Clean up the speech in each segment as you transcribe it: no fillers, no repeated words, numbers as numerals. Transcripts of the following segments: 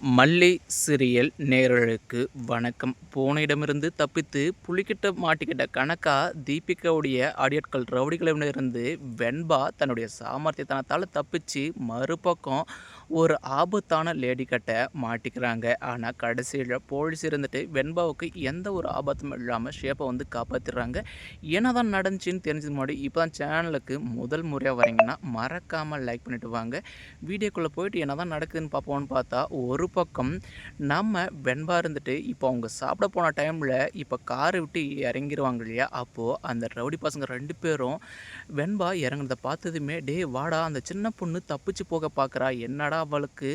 மல்லி சீரியல் நேயர்களுக்கு வணக்கம். போன இடமிருந்து தப்பித்து புலிகிட்ட மாட்டிக்கிட்ட கனகா தீபிகாவுடைய ஆடியாட்கள் ரவுடிகளிடமிருந்து வெண்பா தன்னுடைய சாமர்த்தியத்தனத்தால் தப்பிச்சு மறுபக்கம் ஒரு ஆபத்தான லேடி கிட்ட மாட்டிக்கிறாங்க. ஆனால் கடைசியில் போலீஸ் இருந்துட்டு வெண்பாவுக்கு எந்த ஒரு ஆபத்தும் இல்லாமல் ஷேப்பை காப்பாற்றிடுறாங்க. என்னதான் நடந்துச்சுன்னு தெரிஞ்சது முன்னாடி இப்போ தான் சேனலுக்கு முதல் முறையாக வரீங்கன்னா மறக்காமல் லைக் பண்ணிட்டு வாங்க. வீடியோக்குள்ளே போயிட்டு என்னதான் நடக்குதுன்னு பார்ப்போம்னு பார்த்தா ஒரு பக்கம் நம்ம வெண்பா இருந்துட்டு இப்போ அவங்க சாப்பிட போன டைமில் இப்போ காரை விட்டு இறங்கிடுவாங்க இல்லையா, அப்போது அந்த ரவுடி பசங்க 2 பேரும் வெண்பா இறங்குனதை பார்த்ததுமே டே வாடா, அந்த சின்ன பொண்ணு தப்பிச்சு போக பார்க்குறா, என்னடா அவளுக்கு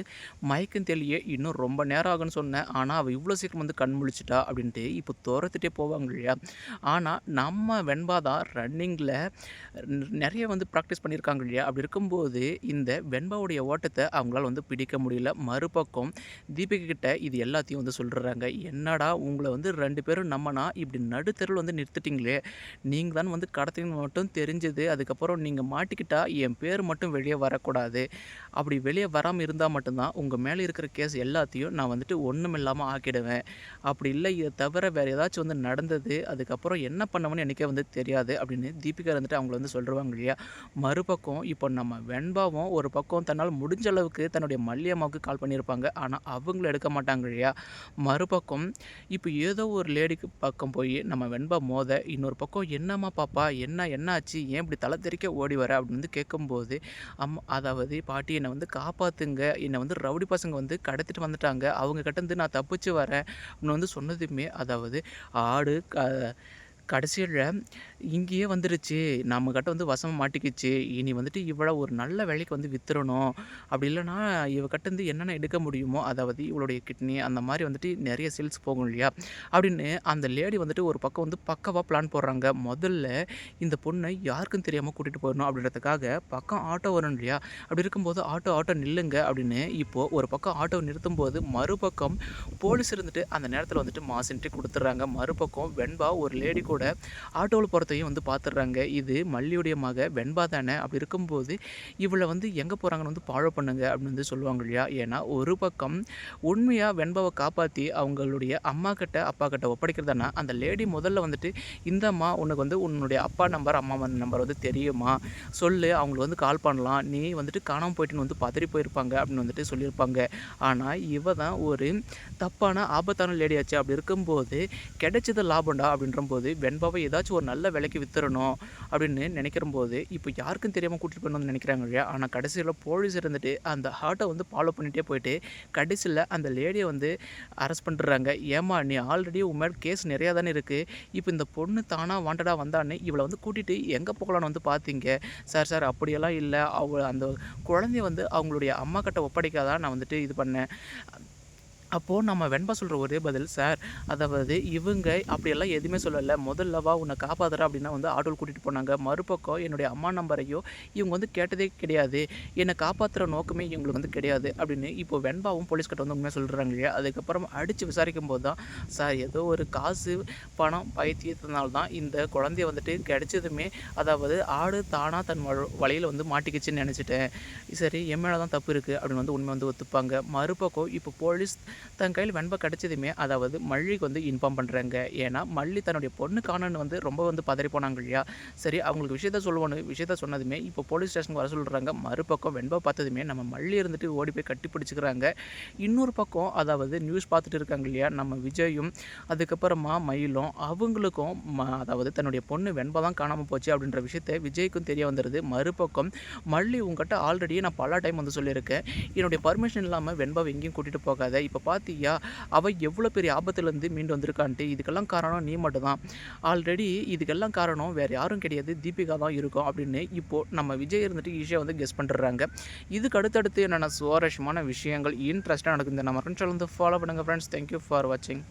மயக்கம் தெளிய இன்னும் ரொம்ப நேரம் ஆகுன்னு சொன்னேன், ஆனால் அவள் இவ்வளோ சீக்கிரம் கண் முழிச்சிட்டா அப்படின்ட்டு இப்போ துரத்துட்டே போவாங்க இல்லையா. ஆனால் நம்ம வெண்பா தான் ரன்னிங்கில் நிறைய ப்ராக்டிஸ் பண்ணியிருக்காங்க இல்லையா. அப்படி இருக்கும்போது இந்த வெண்பாவுடைய ஓட்டத்தை அவங்களால பிடிக்க முடியல. மறுபக்கம் தீபிகா கிட்ட இது எல்லாத்தையும் சொல்கிறாங்க. என்னடா உங்களை 2 பேரும் நம்மனா இப்படி நடுத்தெருவில் நிறுத்திட்டீங்களே, நீங்கள் தான் கடத்தின்னு மட்டும் தெரிஞ்சது, அதுக்கப்புறம் நீங்கள் மாட்டிக்கிட்டா என் பேர் மட்டும் வெளியே வரக்கூடாது, அப்படி வெளியே வராமல் இருந்தால் மட்டும்தான் உங்கள் மேலே இருக்கிற கேஸ் எல்லாத்தையும் நான் ஒன்றும் இல்லாமல் ஆக்கிடுவேன், அப்படி இல்லை இதை தவிர வேறு ஏதாச்சும் நடந்தது அதுக்கப்புறம் என்ன பண்ணவன்னு எனக்கே தெரியாது அப்படின்னு தீபிகா அவங்கள சொல்லுவாங்க இல்லையா. மறுபக்கம் இப்போ நம்ம வெண்பாவும் ஒரு பக்கம் தன்னால் முடிஞ்ச அளவுக்கு தன்னுடைய மல்லியம்மாவுக்கு கால் பண்ணியிருப்பாங்க, ஆனால் அவங்களும் எடுக்க மாட்டாங்க இல்லையா. மறுபக்கம் இப்போ ஏதோ ஒரு லேடிக்கு பக்கம் போய் நம்ம வெண்பா மோத இன்னொரு பக்கம் என்னம்மா பாப்பா என்ன ஆச்சு, ஏன் இப்படி தலை தெறிக்க ஓடி வர அப்படின்னு கேட்கும்போது அதாவது பாட்டி என்னை காப்பாற்றுங்க, என்னை ரவுடி பசங்க கடத்திட்டு வந்துட்டாங்க, அவங்க கிட்டேருந்து நான் தப்பிச்சு வரேன் அப்படின்னு சொன்னதுமே அதாவது ஆடு கடைசியில் இங்கேயே வந்துருச்சு, நம்மக்கிட்ட வசமாக மாட்டிக்கிச்சு, இனி இவளை ஒரு நல்ல வேலைக்கு வித்துறணும், அப்படி இல்லைனா இவக்கிட்டேருந்து என்னென்ன எடுக்க முடியுமோ, அதாவது இவளுடைய கிட்னி அந்த மாதிரி நிறைய செல்ஸ் போகும் இல்லையா அப்படின்னு அந்த லேடி ஒரு பக்கம் பக்கவாக பிளான் போடுறாங்க. முதல்ல இந்த பொண்ணை யாருக்கும் தெரியாமல் கூட்டிகிட்டு போயிடணும் அப்படின்றதுக்காக பக்கம் ஆட்டோ வரும் இல்லையா. அப்படி இருக்கும்போது ஆட்டோ நில்லுங்க அப்படின்னு இப்போது ஒரு பக்கம் ஆட்டோ நிறுத்தும் போது மறுபக்கம் போலீஸ் அந்த நேரத்தில் மாசின்ட்டு கொடுத்துட்றாங்க. மறுபக்கம் வெண்பா ஒரு லேடி கூட ஆட்டோவில் போகிறதையும் பார்த்துடுறாங்க. இது மல்லியுடைய மக வெண்பா தானே, அப்படி இருக்கும்போது இவளை எங்கே போகிறாங்கன்னு ஃபாலோ பண்ணுங்க அப்படின்னு சொல்லுவாங்க இல்லையா. ஏன்னா ஒரு பக்கம் உண்மையாக வெண்பாவை காப்பாற்றி அவங்களுடைய அம்மா கிட்ட அப்பா கிட்ட ஒப்படைக்கிறதுனா அந்த லேடி முதல்ல இந்தம்மா உனக்கு உன்னுடைய அப்பா நம்பர் அம்மா நம்பர் தெரியுமா சொல்லு, அவங்களுக்கு கால் பண்ணலாம், நீ காணாமல் போயிட்டுன்னு பதறி போயிருப்பாங்க அப்படின்னு சொல்லியிருப்பாங்க. ஆனால் இவ தான் ஒரு தப்பான ஆபத்தான லேடியாச்சு. அப்படி இருக்கும்போது கிடைச்சது லாபம்டா அப்படின்ற போது வெண்பாவை ஏதாச்சும் ஒரு நல்ல விலைக்கு வித்துறணும் அப்படின்னு நினைக்கிறம்போது இப்போ யாருக்கும் தெரியாமல் கூட்டிகிட்டு போகணும்னு நினைக்கிறாங்க இல்லையா. ஆனால் கடைசியில் போலீஸ் அந்த ஆட்டை ஃபாலோ பண்ணிகிட்டே போயிட்டு கடைசியில் அந்த லேடியை அரெஸ்ட் பண்ணுறாங்க. ஏமா நீ ஆல்ரெடி உன் மேலே கேஸ் நிறையா தானே இருக்குது, இப்போ இந்த பொண்ணு தானாக வாண்டடாக வந்தான்னு இவளை கூட்டிகிட்டு எங்கே போகலான்னு பார்த்தீங்க. சார் அப்படியெல்லாம் இல்லை, அந்த குழந்தைய அவங்களுடைய அம்மா கிட்ட ஒப்படைக்காதான் நான் இது பண்ணேன். அப்போது நம்ம வெண்பா சொல்கிற ஒரே பதில், சார் அதாவது இவங்க அப்படியெல்லாம் எதுவுமே சொல்லலை, முதல்லவா உன்னை காப்பாற்றுறா அப்படின்னா ஆட்டோவில் கூட்டிகிட்டு போனாங்க, மறுபக்கம் என்னுடைய அம்மா நம்பரையோ இவங்க கேட்டதே கிடையாது, என்னை காப்பாற்றுற நோக்கமே இவங்களுக்கு கிடையாது அப்படின்னு இப்போ வெண்பாவும் போலீஸ்கிட்ட உண்மையாக சொல்கிறாங்க இல்லையா. அதுக்கப்புறம் அடித்து விசாரிக்கும் போது தான் சார் ஏதோ ஒரு காசு பணம் பைத்தியத்தினால தான் இந்த குழந்தைய கிடைச்சதுமே அதாவது ஆடு தானாக தன் வழியில் மாட்டிக்கிச்சுன்னு நினச்சிட்டேன், சரி என் மேலே தான் தப்பு இருக்குது அப்படின்னு உண்மை ஒத்துப்பாங்க. மறுபக்கம் இப்போ போலீஸ் தன் கையில் வெண்பா கிடச்சதுமே அதாவது மல்லிக்கு இன்ஃபார்ம் பண்ணுறாங்க. ஏன்னா மல்லி தன்னுடைய பொண்ணு காணன்னு ரொம்ப பதறி போனாங்க இல்லையா. சரி அவங்களுக்கு விஷயத்த சொன்னதுமே இப்போ போலீஸ் ஸ்டேஷனுக்கு வர சொல்கிறாங்க. மறுபக்கம் வெண்பா பார்த்ததுமே நம்ம மல்லி ஓடி போய் கட்டி பிடிச்சிக்கிறாங்க. இன்னொரு பக்கம் அதாவது நியூஸ் பார்த்துட்டு இருக்காங்க இல்லையா நம்ம விஜயும் அதுக்கப்புறமா மயிலும், அவங்களுக்கும் அதாவது தன்னுடைய பொண்ணு வெண்பா தான் காணாமல் போச்சு அப்படின்ற விஷயத்தை விஜய்க்கும் தெரிய வந்துடுது. மறுபக்கம் மல்லி உங்ககிட்ட ஆல்ரெடியே நான் பல டைம் சொல்லியிருக்கேன், என்னுடைய பர்மிஷன் இல்லாமல் வெண்பாவை எங்கேயும் கூட்டிகிட்டு போகாத, இப்போ பார்த்தியா அவள் எவ்வளோ பெரிய ஆபத்துலேருந்து மீண்டு வந்திருக்கான்ட்டு, இதுக்கெல்லாம் காரணம் நீ மட்டும் தான், ஆல்ரெடி இதுக்கெல்லாம் காரணம் வேறு யாரும் கிடையாது, தீபிகா தான் இருக்கும் அப்படின்னு இப்போது நம்ம விஜய் ஈஸியாக கெஸ் பண்ணுறாங்க. இதுக்கு அடுத்தடுத்து என்னென்ன சுவாரஸ்யமான விஷயங்கள் இன்ட்ரெஸ்ட்டாக நடக்குது நம்ம ஃப்ரெண்ட்ஸ் ஃபாலோ பண்ணுங்கள் ஃப்ரெண்ட்ஸ். தேங்க்யூ ஃபார் வாட்சிங்.